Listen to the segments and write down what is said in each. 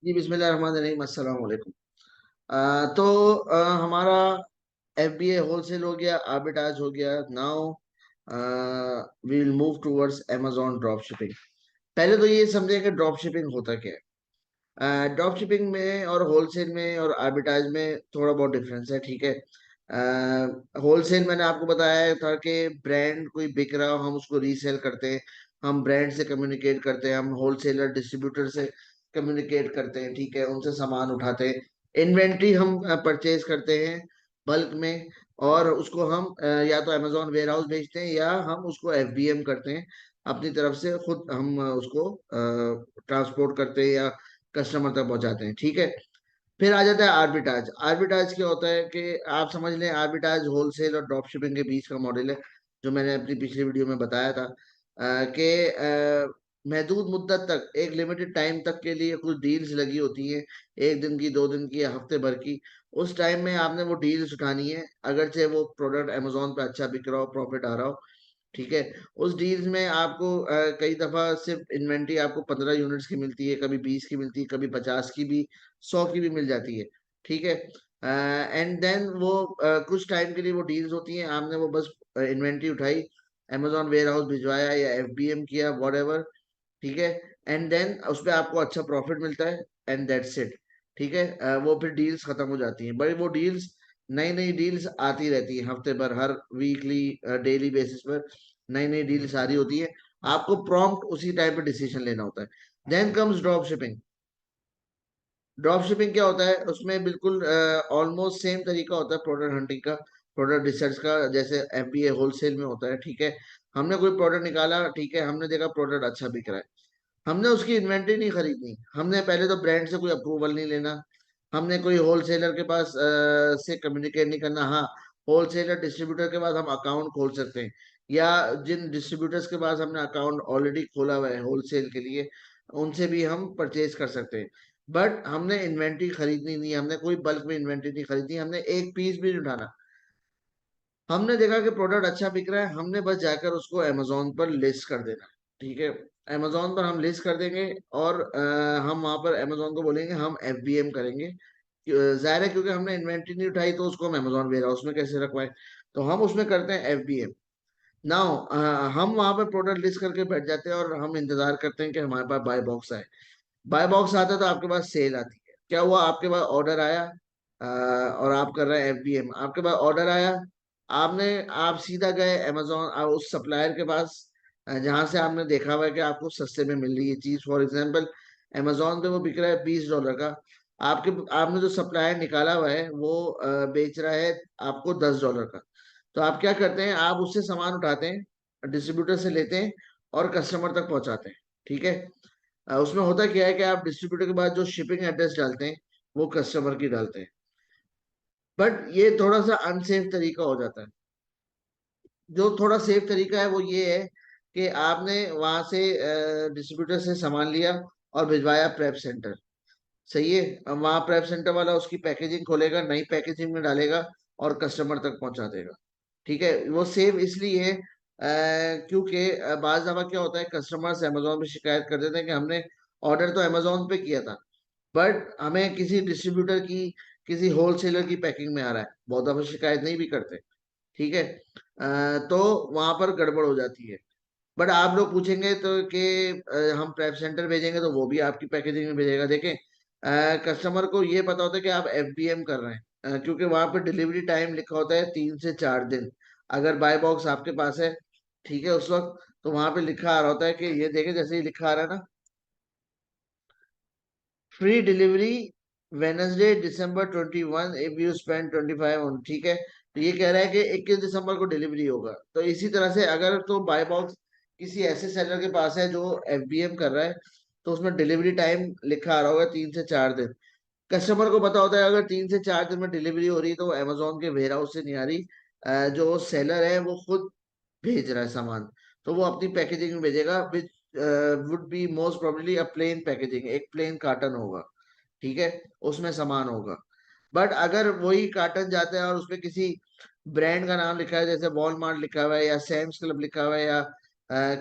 जी बिस्मिल्लाहिर्रहमानिर्रहीम, अस्सलाम वालेकुम। तो हमारा एफबीए होलसेल हो गया, आर्बिटाज हो गया। Now we will move towards amazon drop shipping. पहले तो ये समझें कि ड्रॉप शिपिंग होता क्या है। ड्रॉप शिपिंग में और होलसेल में और आर्बिटाज में थोड़ा बहुत डिफरेंस है, ठीक है। होलसेल मैंने आपको बताया था कि ब्रांड कोई बिक रहा हो हम उसको रीसेल करते हैं। हम ब्रांड से कम्युनिकेट करते हैं, हम होलसेलर डिस्ट्रीब्यूटर से कम्युनिकेट करते हैं, ठीक है, उनसे सामान उठाते हैं। इन्वेंट्री हम परचेज करते हैं बल्क में, और उसको हम या तो अमेजोन वेयर हाउस भेजते हैं या हम उसको एफबीएम करते हैं। अपनी तरफ से खुद हम उसको ट्रांसपोर्ट करते हैं या कस्टमर तक पहुंचाते हैं, ठीक है। फिर आ जाता है आर्बिटाज। आर्बिटाज क्या होता है कि आप समझ लें, आर्बिटाज होलसेल और ड्रॉप शिपिंग के बीच का मॉडल है, जो मैंने अपनी पिछली वीडियो में बताया था कि महदूद मुद्दत तक, एक लिमिटेड टाइम तक के लिए कुछ डील्स लगी होती हैं, एक दिन की, 2 दिन की या हफ्ते भर की। उस टाइम में आपने वो डील्स उठानी है, अगरचे वो प्रोडक्ट अमेजोन पे अच्छा बिक रहा हो, प्रॉफिट आ रहा हो, ठीक है। उस डील्स में आपको कई दफा सिर्फ इन्वेंट्री आपको 15 यूनिट्स की मिलती है, कभी 20 की मिलती है, कभी 50 की भी, 100 की भी मिल जाती है, ठीक है। एंड देन वो कुछ टाइम के लिए वो डील्स होती हैं, आपने वो बस इन्वेंट्री उठाई, अमेजोन वेयर हाउस भिजवाया या एफबीएम किया, वट, ठीक है। एंड देन उस पर आपको अच्छा प्रॉफिट मिलता है, एंड दैट्स इट, ठीक है। वो फिर डील्स खत्म हो जाती हैं, बट वो डील्स, नई नई डील्स आती रहती हैं हफ्ते भर, हर वीकली, डेली बेसिस पर नई नई डील्स आ रही होती है। आपको प्रॉम्प्ट उसी टाइम पे डिसीजन लेना होता है। Then comes drop shipping. Drop shipping क्या होता है, उसमें बिल्कुल ऑलमोस्ट सेम तरीका होता है प्रोडक्ट हंटिंग का, प्रोडक्ट रिसर्च का, जैसे एफबीए होलसेल में होता है, ठीक है। हमने कोई प्रोडक्ट निकाला, ठीक है, हमने देखा प्रोडक्ट अच्छा बिक रहा है, हमने उसकी इन्वेंट्री नहीं खरीदनी, हमने पहले तो ब्रांड से कोई अप्रूवल नहीं लेना, हमने कोई होलसेलर के पास से कम्युनिकेट नहीं करना। हाँ, होलसेलर डिस्ट्रीब्यूटर के पास हम अकाउंट खोल सकते हैं, या जिन डिस्ट्रीब्यूटर्स के पास हमने अकाउंट ऑलरेडी खोला हुआ है होलसेल के लिए, उनसे भी हम परचेज कर सकते हैं। बट हमने इन्वेंट्री खरीदनी नहीं है, हमने कोई बल्क में इन्वेंट्री नहीं खरीदनी, हमने एक पीस भी नहीं उठाना। हमने देखा कि प्रोडक्ट अच्छा बिक रहा है, हमने बस जाकर उसको अमेजोन पर लिस्ट कर देना, ठीक है। अमेजोन पर हम लिस्ट कर देंगे, और हम वहां पर अमेजोन को बोलेंगे हम एफबीएम करेंगे। जाहिर है, क्योंकि हमने इन्वेंट्री नहीं उठाई तो उसको हम अमेजोन वेयर हाउस में कैसे रखवाएं, तो हम उसमें करते हैं एफबीएम। नाउ हम वहां पर प्रोडक्ट लिस्ट करके बैठ जाते हैं, और हम इंतजार करते हैं कि हमारे पास बाय बॉक्स आए। बाय बॉक्स आता है तो आपके पास सेल आती है, क्या हुआ, आपके पास ऑर्डर आया, और आप कर रहे हैं एफबीएम, आपके पास ऑर्डर आया, आप सीधा गए अमेजोन, उस सप्लायर के पास, जहां से आपने देखा हुआ है कि आपको सस्ते में मिल रही है चीज। फॉर एग्जांपल, अमेजोन पे वो बिक रहा है $20 का, आपके आपने जो सप्लायर निकाला हुआ है वो बेच रहा है आपको $10 का। तो आप क्या करते हैं, आप उससे सामान उठाते हैं, डिस्ट्रीब्यूटर से लेते हैं, और कस्टमर तक पहुंचाते हैं, ठीक है। उसमें होता क्या है कि आप डिस्ट्रीब्यूटर के बाद जो शिपिंग एड्रेस डालते हैं, वो कस्टमर की डालते हैं। बट ये थोड़ा सा अनसेफ तरीका हो जाता है। जो थोड़ा सेफ तरीका है वो ये है कि आपने वहां से डिस्ट्रीब्यूटर से सामान लिया और भिजवाया प्रेप सेंटर, सही है। अब वहां प्रेप सेंटर वाला उसकी पैकेजिंग खोलेगा, नई पैकेजिंग में डालेगा, और कस्टमर तक पहुंचा देगा, ठीक है। वो सेफ इसलिए है क्योंकि बाज दफा क्या होता है, कस्टमर्स अमेजोन पे शिकायत कर देते हैं कि हमने ऑर्डर तो अमेजोन पे किया था, बट हमें किसी डिस्ट्रीब्यूटर की, किसी होलसेलर की पैकिंग में आ रहा है। बहुत दफा शिकायत नहीं भी करते, ठीक है। तो वहां पर गड़बड़ हो जाती है। बट आप लोग पूछेंगे तो कि हम प्रेप सेंटर भेजेंगे तो वो भी आपकी पैकेजिंग में भेजेगा। देखें, कस्टमर को ये पता होता है कि आप एफबीएम कर रहे हैं, क्योंकि वहां पर डिलीवरी टाइम लिखा होता है 3 से 4 दिन। अगर बाय बॉक्स आपके पास है, ठीक है, उस वक्त तो वहां पे लिखा आ रहा होता है कि ये देखें, जैसे ही लिखा आ रहा है ना, free delivery Wednesday December 21 if you spend 25 on, ठीक है। तो ये कह रहा है कि 21 दिसंबर को डिलीवरी होगा। तो इसी तरह से अगर तो बाय बॉक्स किसी ऐसे सेलर के पास है जो एफबीएम कर रहा है, तो उसमें डिलीवरी टाइम लिखा आ रहा होगा 3 से 4 दिन। कस्टमर को पता होता है अगर 3 से 4 दिन में डिलीवरी हो रही है तो अमेजोन के वेयर हाउस से नहीं आ रही, जो सेलर है वो खुद भेज रहा है सामान, तो वो अपनी पैकेजिंग में भेजेगा, which would be most probably a plain packaging, एक प्लेन कार्टन होगा, ठीक है, उसमें सामान होगा। बट अगर वही कार्टन जाता है और उसपे किसी ब्रांड का नाम लिखा है, जैसे वॉलमार्ट लिखा हुआ है या सैम्स क्लब लिखा हुआ है या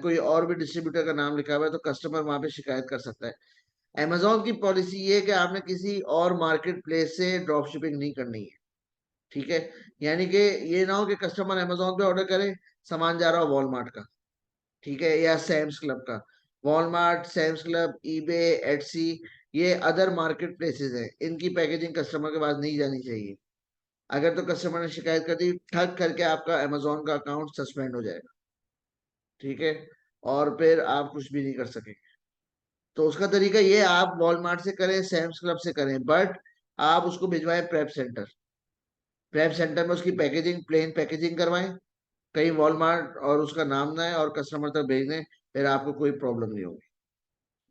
कोई और भी डिस्ट्रीब्यूटर का नाम लिखा हुआ है, तो कस्टमर वहां पे शिकायत कर सकता है। अमेजोन की पॉलिसी ये है कि आपने किसी और मार्केट प्लेस से ड्रॉप शिपिंग नहीं करनी है। ठीक है, यानी कि ये ना हो कि कस्टमर अमेजोन पे ऑर्डर करे, सामान जा रहा हो वॉलमार्ट का, ठीक है, या सैम्स क्लब का। Walmart, Sam's Club, eBay, Etsy, ये अदर मार्केट प्लेसेस हैं, इनकी पैकेजिंग कस्टमर के पास नहीं जानी चाहिए। अगर तो कस्टमर ने शिकायत कर दी, ठग करके आपका अमेजोन का अकाउंट सस्पेंड हो जाएगा। ठीक है, और फिर आप कुछ भी नहीं कर सकेंगे। तो उसका तरीका ये है, आप वॉलमार्ट से करें, सैम्स क्लब से करें, बट आप उसको भिजवाएं प्रेप सेंटर। प्रेप सेंटर में उसकी पैकेजिंग, प्लेन पैकेजिंग करवाएं, कहीं वॉलमार्ट और उसका नाम ना है, और कस्टमर तक भेज दें, फिर आपको कोई प्रॉब्लम नहीं होगी।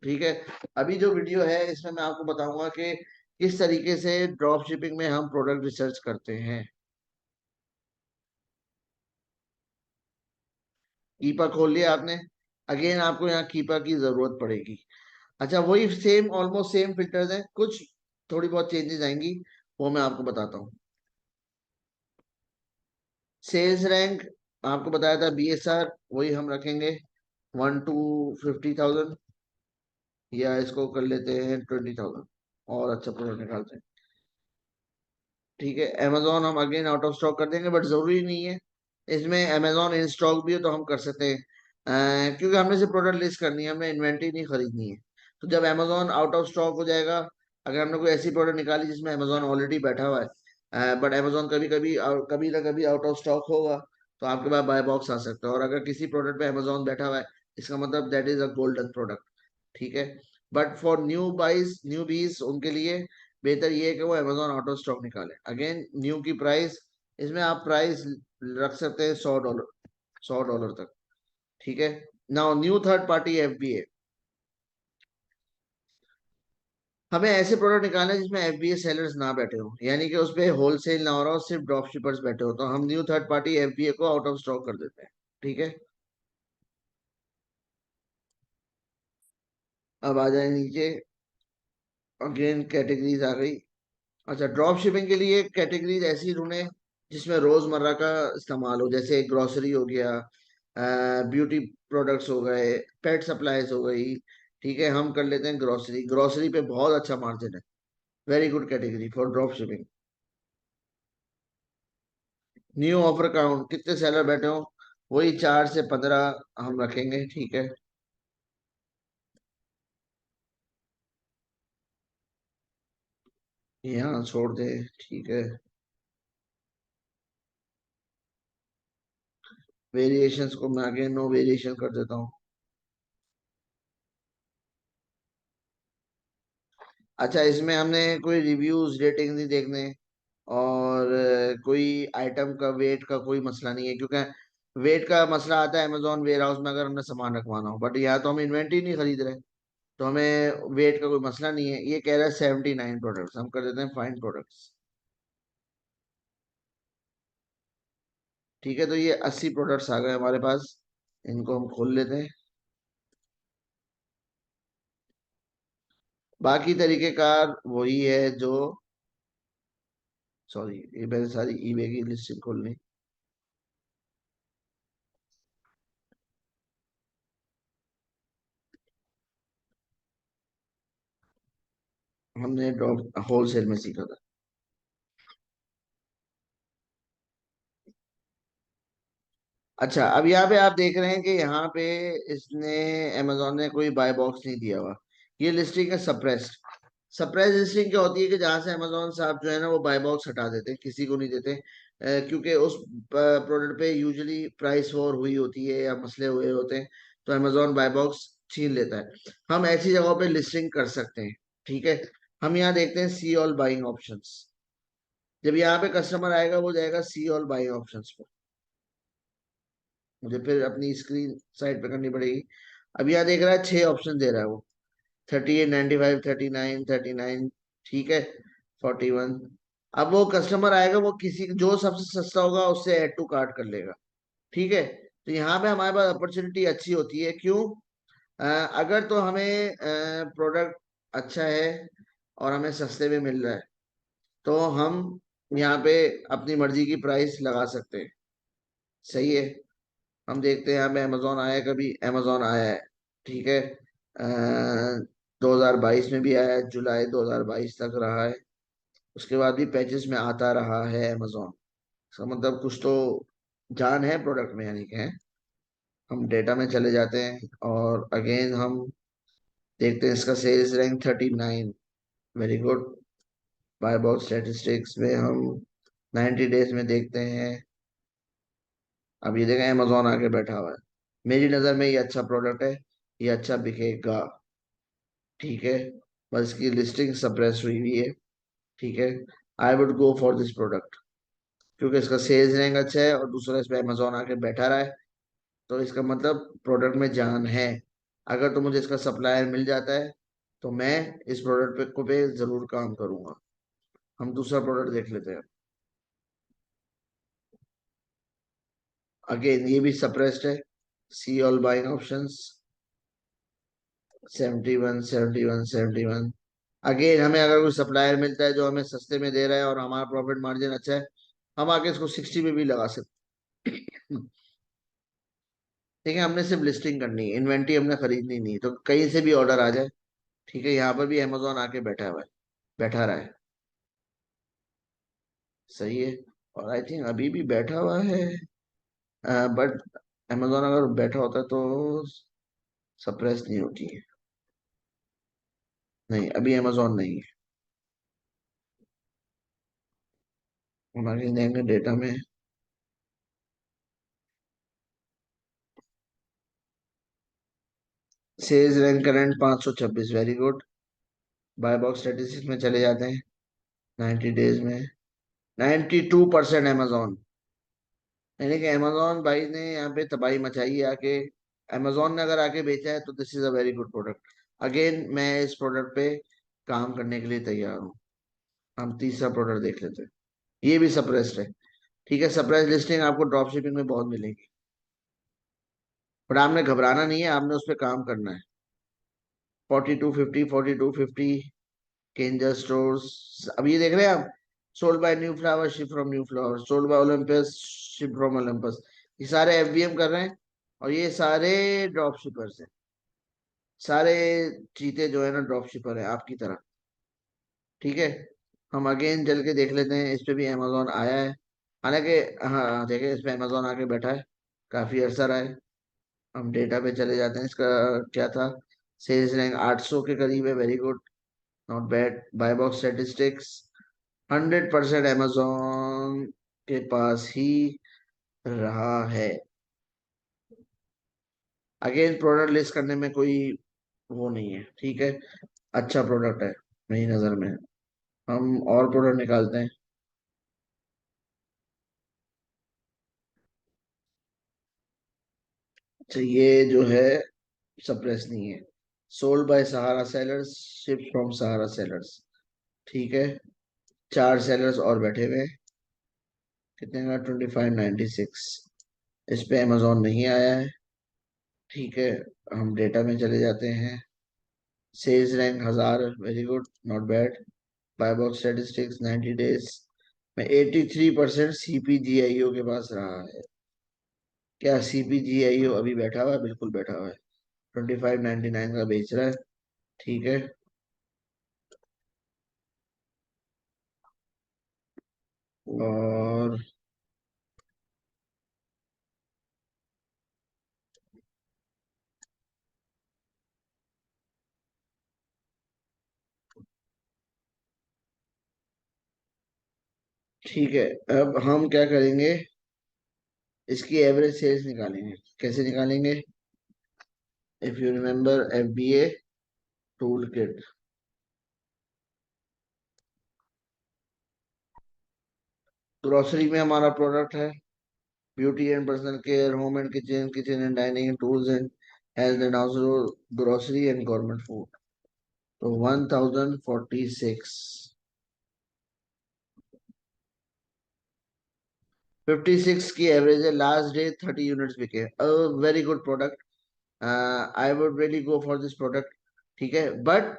ठीक है, अभी जो वीडियो है इसमें मैं आपको बताऊंगा कि किस तरीके से ड्रॉप शिपिंग में हम प्रोडक्ट रिसर्च करते हैं। कीपा खोल लिया आपने, अगेन आपको यहाँ कीपा की जरूरत पड़ेगी। अच्छा, वही सेम, ऑलमोस्ट सेम फिल्टर्स हैं, कुछ थोड़ी बहुत चेंजेस आएंगी, वो मैं आपको बताता हूँ। सेल्स रैंक आपको बताया था, बीएसआर वही हम रखेंगे, 1 to 50,000, या इसको कर लेते हैं 20,000, और अच्छा प्रोडक्ट निकालते हैं। ठीक है, अमेजोन हम अगेन आउट ऑफ स्टॉक कर देंगे, बट जरूरी नहीं है, इसमें अमेजोन इन स्टॉक भी हो तो हम कर सकते हैं। क्योंकि हमने सिर्फ प्रोडक्ट लिस्ट करनी है, हमें इन्वेंट्री नहीं खरीदनी है। तो जब अमेजोन आउट ऑफ स्टॉक हो जाएगा, अगर हमने कोई ऐसी प्रोडक्ट निकाली जिसमें अमेजोन ऑलरेडी बैठा हुआ है, बट अमेजोन कभी कभी कभी ना कभी आउट ऑफ स्टॉक होगा, तो आपके पास बाय बॉक्स आ सकता है। और अगर किसी प्रोडक्ट पे अमेजोन बैठा हुआ है, इसका मतलब that is a golden product. ठीक है, बट फॉर न्यू बीज उनके लिए बेहतर ये है कि वो अमेजोन ऑटो स्टॉक निकाले। अगेन न्यू की प्राइस, इसमें आप प्राइस रख सकते हैं $100, $100 तक। ठीक है, now new third party FBA, हमें ऐसे प्रोडक्ट निकालना है जिसमें एफबीए सेलर्स ना बैठे हो, यानी कि उस पे होलसेल ना हो रहा हो, सिर्फ ड्रॉप शिपर्स बैठे हो, तो हम न्यू थर्ड पार्टी एफबीए को आउट ऑफ स्टॉक कर देते हैं। ठीक है, अब आ जाए नीचे, अगेन कैटेगरीज आ गई। अच्छा, ड्रॉप शिपिंग के लिए कैटेगरीज ऐसी ढूंढे जिसमें रोजमर्रा का इस्तेमाल हो, जैसे ग्रोसरी हो गया, ब्यूटी प्रोडक्ट्स हो गए, पेट सप्लाईज हो गई। ठीक है, हम कर लेते हैं ग्रोसरी, ग्रोसरी पे बहुत अच्छा मार्जिन है, very good category for drop shipping. New offer count, कितने सेलर बैठे हो, वही 4 से 15 हम रखेंगे। ठीक है, यहाँ छोड़ दे। ठीक है, वेरिएशंस को मैं आगे नो वेरिएशन कर देता हूँ। अच्छा, इसमें हमने कोई रिव्यूज रेटिंग नहीं देखने, और कोई आइटम का वेट का कोई मसला नहीं है, क्योंकि वेट का मसला आता है अमेजोन वेयर हाउस में अगर हमने सामान रखवाना हो, बट यहाँ तो हम इन्वेंट्री नहीं खरीद रहे, तो हमें वेट का कोई मसला नहीं है। ये कह रहा है 79 प्रोडक्ट्स, हम कर देते हैं फाइन प्रोडक्ट्स। ठीक है, तो ये 80 प्रोडक्ट्स आ गए हमारे पास, इनको हम खोल लेते हैं। बाकी तरीकेकार वही है जो, सॉरी, ये मैंने सारी ईबे की लिस्टिंग खोलनी। हमने ड्रॉप होलसेल में सीखा था। अच्छा, अब यहाँ पे आप देख रहे हैं कि यहाँ पे इसने, अमेजोन ने कोई बाय बॉक्स नहीं दिया हुआ, ये लिस्टिंग है सप्रेस्ड। सप्रेस लिस्टिंग क्या होती है कि जहां से अमेजोन साहब जो है ना वो बाय बॉक्स हटा देते हैं, किसी को नहीं देते, क्योंकि उस प्रोडक्ट पे यूजुअली प्राइस वॉर हुई होती है या मसले हुए होते हैं, तो अमेजोन बाय बॉक्स छीन लेता है। हम ऐसी जगहों पे लिस्टिंग कर सकते हैं। ठीक है, हम यहाँ देखते हैं सी ऑल बाइंग ऑप्शंस। जब यहाँ पे कस्टमर आएगा, वो जाएगा सी ऑल बाइंग ऑप्शंस। मुझे फिर अपनी स्क्रीन साइड पे करनी पड़ेगी। अब यहाँ देख रहा है 6 ऑप्शन दे रहा है वो, 38, 95, 39, 39। ठीक है, 41। अब वो कस्टमर आएगा, वो किसी जो सबसे सस्ता होगा उससे ऐड टू कार्ट कर लेगा। ठीक है, तो यहाँ पे हमारे पास अपॉर्चुनिटी अच्छी होती है, क्यों? अगर तो हमें प्रोडक्ट अच्छा है और हमें सस्ते में मिल रहा है, तो हम यहाँ पे अपनी मर्जी की प्राइस लगा सकते हैं। सही है, हम देखते हैं यहाँ पे अमेजोन आया, कभी अमेजोन आया है। ठीक है, 2022 में भी आया, जुलाई 2022 तक रहा है। उसके बाद भी पैचेस में आता रहा है अमेजोन। इसका मतलब कुछ तो जान है प्रोडक्ट में, यानी कि है। हम डेटा में चले जाते हैं और अगेन हम देखते हैं इसका sales rank 39। Very good. Buy box statistics में हम 90 डेज में देखते हैं। अब ये देखें अमेजोन आके बैठा हुआ है। मेरी नज़र में ये अच्छा प्रोडक्ट है, ये अच्छा बिकेगा। ठीक है। बस इसकी लिस्टिंग सप्रेस हुई हुई है। ठीक है। I would go for this product, क्योंकि इसका सेल्स रैंक अच्छा है और दूसरा इस पे अमेजोन आके बैठा रहा है। तो इसका मतलब प्रोडक्ट में जान है। अगर तो मुझे इसका सप्लायर मिल जाता है तो मैं इस प्रोडक्ट पे जरूर काम करूंगा। हम दूसरा प्रोडक्ट देख लेते हैं। अगेन ये भी सप्रेस्ड है। See all buying options. 71, 71, 71। Again हमें अगर कोई सप्लायर मिलता है जो हमें सस्ते में दे रहा है और हमारा प्रॉफिट मार्जिन अच्छा है, हम आगे इसको 60 में भी लगा सकते हैं। ठीक है। हमने सिर्फ लिस्टिंग करनी है, इन्वेंट्री हमने खरीदनी नहीं, तो कहीं से भी ऑर्डर आ जाए। ठीक है। यहाँ पर भी अमेजोन आके बैठा हुआ है, बैठा रहा है। सही है। और आई थिंक अभी भी बैठा हुआ है। बट अमेजोन अगर बैठा होता तो सप्रेस नहीं होती है। नहीं, अभी अमेजोन नहीं है। हमारे देंगे डेटा में। Sales rank current 526। Very good. Buy box statistics में चले जाते हैं 90 डेज में। 92% अमेजोन। यानी कि अमेजोन भाई ने यहाँ पे तबाही मचाई है आके। अमेजोन ने अगर आके बेचा है तो this is a very good product. Again मैं इस प्रोडक्ट पे काम करने के लिए तैयार हूँ। हम तीसरा प्रोडक्ट देख लेते हैं। ये भी सप्रेस्ड है। ठीक है। सप्रेस लिस्टिंग आपको ड्रॉप शिपिंग में बहुत मिलेगी, बट आपने घबराना नहीं है, आपने उस पर काम करना है। 4250, 4250 केंजर स्टोर्स। अब ये देख रहे हैं आप। Sold by new flower, ship from new flower, sold by Olympus, ship from Olympus. ये सारे एफबीएम कर रहे हैं और ये सारे ड्रॉप शिपर्स हैं। सारे चीते जो है ना ड्रॉप शिपर है आपकी तरह। ठीक है। हम अगेन चल के देख लेते हैं, इस पे भी अमेजोन आया है। हालांकि हाँ देखे, इस पे अमेजोन आके बैठा है, काफी अरसा रहा है। हम डेटा पे चले जाते हैं। इसका क्या था? सेल्स रैंक 800 के करीब है। Very good, not bad. Buy box statistics 100% Amazon के पास ही रहा है। अगेन प्रोडक्ट लिस्ट करने में कोई वो नहीं है। ठीक है। अच्छा प्रोडक्ट है मेरी नज़र में। हम और प्रोडक्ट निकालते हैं। अच्छा, ये जो है सप्रेस नहीं है। Sold by Sahara sellers, ship from Sahara sellers. ठीक है। चार सेलर्स और बैठे हुए हैं। कितने का? 2596। इस पे अमेजोन नहीं आया है। ठीक है। हम डेटा में चले जाते हैं। Sales rank 1000। Very good, not bad. Buy box statistics 90 days में 83% सीपीजीआईओ के पास रहा है। क्या सीपीजीआईओ अभी बैठा हुआ है? बिल्कुल बैठा हुआ है। 2599 का बेच रहा है। ठीक है। और ठीक है। अब हम क्या करेंगे, इसकी एवरेज सेल्स निकालेंगे। कैसे निकालेंगे? If you remember FBA tool kit. Grocery में हमारा प्रोडक्ट है beauty and personal care, home and kitchen, kitchen and dining, tools and health and house, grocery and government food. तो 1046। 56 की एवरेज है। लास्ट डे 30 यूनिट्स बिके। Very good product. I would really go for this product. ठीक है। But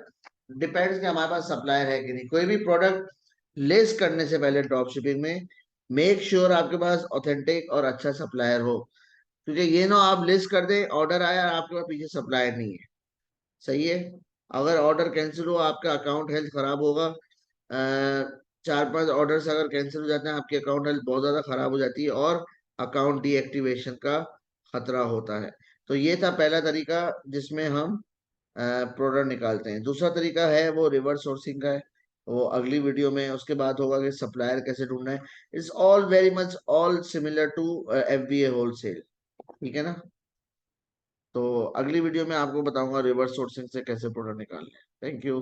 depends कि हमारे पास supplier है कि नहीं। कोई भी प्रोडक्ट लिस्ट करने से पहले ड्रॉप शिपिंग में मेक श्योर आपके पास ऑथेंटिक और अच्छा सप्लायर हो। क्योंकि ये ना आप लिस्ट कर दें, ऑर्डर आया और आपके पास पीछे सप्लायर नहीं है। सही है। अगर ऑर्डर कैंसिल हो, आपका अकाउंट हेल्थ खराब होगा। 4-5 ऑर्डर अगर कैंसिल हो जाते हैं, आपकी अकाउंट हेल्थ बहुत ज्यादा खराब हो जाती है और अकाउंट डीएक्टिवेशन का खतरा होता है। तो ये था पहला तरीका जिसमें हम प्रोडक्ट निकालते हैं। दूसरा तरीका है वो रिवर्स सोर्सिंग का है, वो अगली वीडियो में उसके बाद होगा कि सप्लायर कैसे ढूंढना है। It's all very much all similar to FBA wholesale. ठीक है ना? तो अगली वीडियो में आपको बताऊंगा रिवर्स सोर्सिंग से कैसे प्रोडक्ट निकालना है। Thank you.